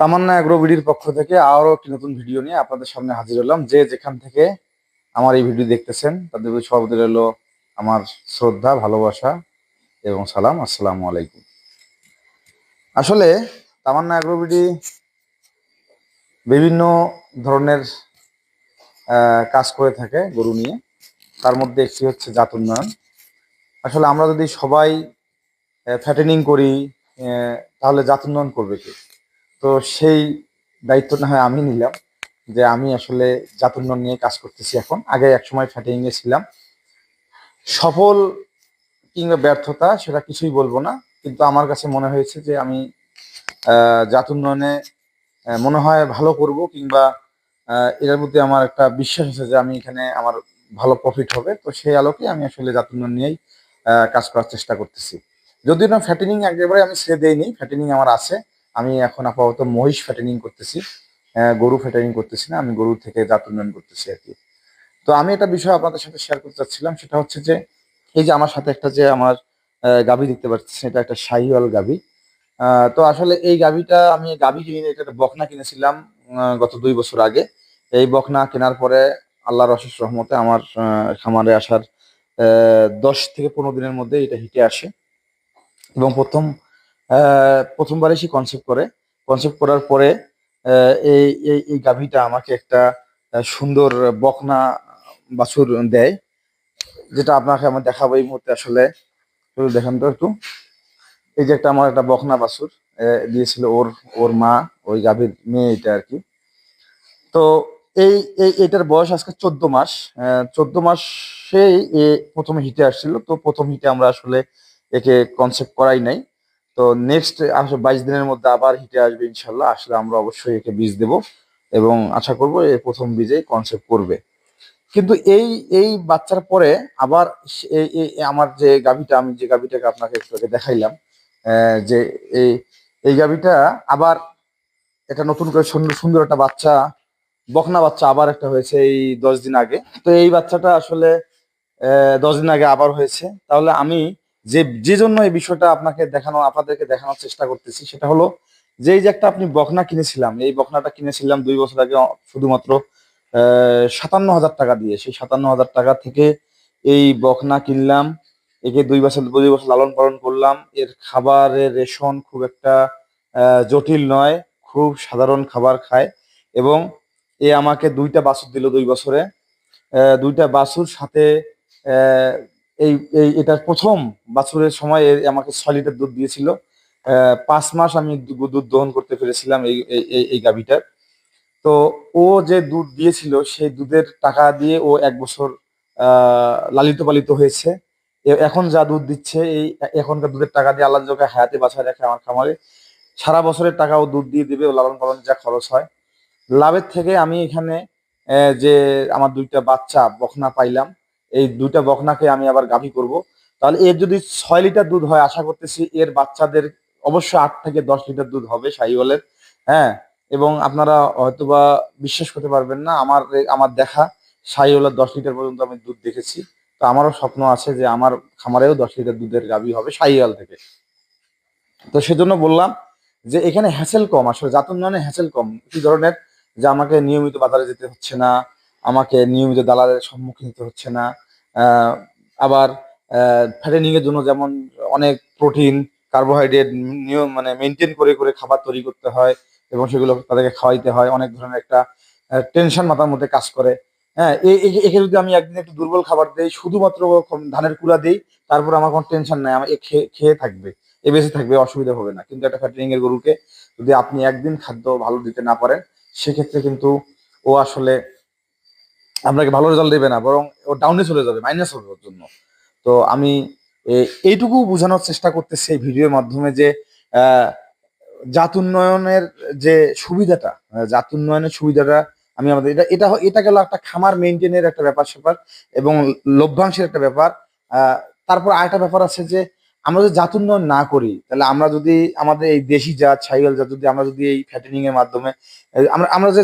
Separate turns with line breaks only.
তামান্না অ্যাগ্রোবিডির পক্ষ থেকে আরো একটি নতুন ভিডিও নিয়ে আপনাদের সামনে হাজির হলাম। যে যেখান থেকে আমার এই ভিডিও দেখতেছেন তাদের প্রতি সর্বদা রইল আমার শ্রদ্ধা, ভালোবাসা এবং সালাম। আসসালামু আলাইকুম। আসলে তামান্না অ্যাগ্রোবিডি বিভিন্ন ধরনের কাজ করে থাকে গরু নিয়ে। তার মধ্যে একটি হচ্ছে জাত উন্নয়ন। আসলে আমরা যদি সবাই ফ্যাটেনিং করি তাহলে জাত উন্নয়ন করবে কে? তো সেই দায়িত্বটা হয় আমি নিলাম, যে আমি আসলে জাত উন্নয়ন নিয়ে কাজ করতেছি এখন। আগে একসময় ফ্যাটেনিং এ ছিলাম। সফল কিংবা ব্যর্থতা সেটা কিছুই বলবো না, কিন্তু আমার কাছে মনে হয়েছে যে আমি জাত উন্নয়নে মনে হয় ভালো করব, কিংবা এটার প্রতি আমার একটা বিশ্বাস আছে যে আমি এখানে আমার ভালো প্রফিট হবে। তো সেই আলোকে আমি আসলে জাত উন্নয়ন নিয়েই কাজ করার চেষ্টা করতেছি। যদিও না ফ্যাটেনিং একেবারে আমি ছেড়ে দেইনি, ফ্যাটেনিং আমার আছে। আমি এখন আপাতত মহিষ ফ্যাটেনিং করতেছি, গরু ফ্যাটেনিং করতেছি না, আমি গরু থেকে জাত উন্নয়ন করতেছি আর কি। তো আমি একটা বিষয় আপনাদের সাথে শেয়ার করতে চাচ্ছিলাম, সেটা হচ্ছে যে এই যে আমার সাথে একটা যে আমার গাভী দেখতে পাচ্ছেন, এটা একটা শাহিওয়াল গাভী। তো আসলে এই গাভীটা আমি গাভী কিনে এটা একটা বকনা কিনেছিলাম গত 2 বছর আগে। এই বকনা কেনার পরে আল্লাহর অশেষ রহমতে আমার খামারে আসার 10 থেকে 15 দিনের মধ্যে এটা হিটে আসে। এবং প্রথমবার এসে কনসেপ্ট করার পরে এই এই এই গাভীটা আমাকে একটা সুন্দর বকনা বাছুর দেয়, যেটা আপনাকে আমার দেখাবো এই মুহূর্তে। আসলে একটু দেখান তো একটু। এই যে একটা আমার একটা বকনা বাছুর দিয়েছিল ওর ওর মা, ওই গাভীর মেয়ে এটা আর কি। তো এই এটার বয়স আজকে 14 মাস। 14 মাসেই এ প্রথমে হিটে আসছিল। তো প্রথম হিটে আমরা আসলে একে কনসেপ্ট করাই নাই। তো নেক্সট আসলে 22 দিনের মধ্যে আবার হিটে আসবে ইনশাল্লাহ। আসলে আমরা অবশ্যই একে বীজ দেব এবং আশা করব এই প্রথম বীজেই কনসেপ্ট করবে। কিন্তু এই বাচ্চার পরে আবার আমার যে গাভীটা, আমি যে গাভীটাকে আপনাকে একটু আগে দেখাইলাম, যে এই এই গাভীটা আবার এটা নতুন করে সুন্দর সুন্দর একটা বাচ্চা, বকনা বাচ্চা আবার একটা হয়েছে এই 10 দিন আগে। তো এই বাচ্চাটা আসলে 10 দিন আগে আবার হয়েছে। তাহলে আমি যে যে জন্য এই বিষয়টা আপনাদেরকে দেখানোর চেষ্টা করতেছি, সেটা হলো যে এই যে একটা আপনি বকনা কিনেছিলাম, এই বকনাটা কিনেছিলাম 2 বছর আগে শুধুমাত্র 57,000 টাকা দিয়ে। সেই 57,000 টাকা থেকে এই বকনা কিনলাম, একে 2 বছর লালন পালন করলাম। এর খাবারের রেশন খুব একটা জটিল নয়, খুব সাধারণ খাবার খায়। এবং এ আমাকে 2টা বাছুর দিল 2 বছরে। 2টা বাছুর সাথে আহ, এই এই এটার প্রথম বাছুরের সময় এ আমাকে 6 লিটার দুধ দিয়েছিল। 5 মাস আমি দুধ দহন করতে পেরেছিলাম এই গাভীটার। তো ও যে দুধ দিয়েছিল সেই দুধের টাকা দিয়ে ও 1 বছর লালিত পালিত হয়েছে। এখন যা দুধ দিচ্ছে এই এখনকার দুধের টাকা দিয়ে আল্লাহ যখন হায়াতে বাঁচায় রাখে আমার খামারে, সারা বছরের টাকা ও দুধ দিয়ে দিবে। ও লালন পালন যা খরচ হয়, লাভের থেকে আমি এখানে যে আমার 2টা বাচ্চা বকনা পাইলাম, এই 2টা বকনাকে আমি আবার গাভী করব। তাহলে এর যদি 6 লিটার দুধ হয়, আশা করতেছি এর বাচ্চাদের অবশ্যই 8 থেকে 10 লিটার দুধ হবে শাহিওয়ালের। হ্যাঁ, এবং আপনারা হয়তোবা বিশ্বাস করতে পারবেন না, আমার আমার দেখা শাহিওয়ালের 10 লিটার পর্যন্ত আমি দুধ দেখেছি। তো আমারও স্বপ্ন আছে যে আমার খামারেও 10 লিটার দুধের গাভী হবে শাহিওয়াল থেকে। তো সেজন্য বললাম যে এখানে হ্যাসেল কম, আসলে জাত উন্নয়নে হ্যাসেল কম। কি ধরনের? যে আমাকে নিয়মিত বাজারে যেতে হচ্ছে না, আমাকে নিয়মিত দালালের সম্মুখীন হতে হচ্ছে না। আহ, আবার ফ্যাটেনিং এর জন্য যেমন অনেক প্রোটিন, কার্বোহাইড্রেট নিয়ম মানে মেনটেন করে করে খাবার তৈরি করতে হয় এবং সেগুলো তাদেরকে খাওয়াইতে হয়। অনেক ধরনের একটা টেনশন মাথার মধ্যে কাজ করে। হ্যাঁ, একে যদি আমি একদিন একটু দুর্বল খাবার দেই, শুধুমাত্র ধানের কুড়া দিই, তারপর আমার কোনো টেনশন নাই, আমার খেয়ে থাকবে, এ বেঁচে থাকবে, অসুবিধা হবে না। কিন্তু একটা ফ্যাটেনিং এর গরুকে যদি আপনি একদিন খাদ্য ভালো দিতে না পারেন, সেক্ষেত্রে কিন্তু ও আসলে আপনাকে ভালো রেজাল্ট দেবে না, বরং ও ডাউনে চলে যাবে, মাইনাস হবে ওর জন্য। তো আমি এইটুকু বোঝানোর চেষ্টা করতেছি এই ভিডিওর মাধ্যমে যে আহ, জাত উন্নয়নের যে সুবিধাটা, জাত উন্নয়নের সুবিধাটা আমি আমাদের এটা এটা এটা গেল একটা খামার মেনটেনের একটা ব্যাপার স্যাপার এবং লভ্যাংশের একটা ব্যাপার। আহ, তারপর আরেকটা ব্যাপার আছে যে আমরা যদি জাত উন্নয়ন না করি, তাহলে আমরা যদি আমাদের এই দেশি জাত ছাইওয়াল জাত যদি আমরা যদি এই ফ্যাটেনিং এর মাধ্যমে আমরা আমরা যে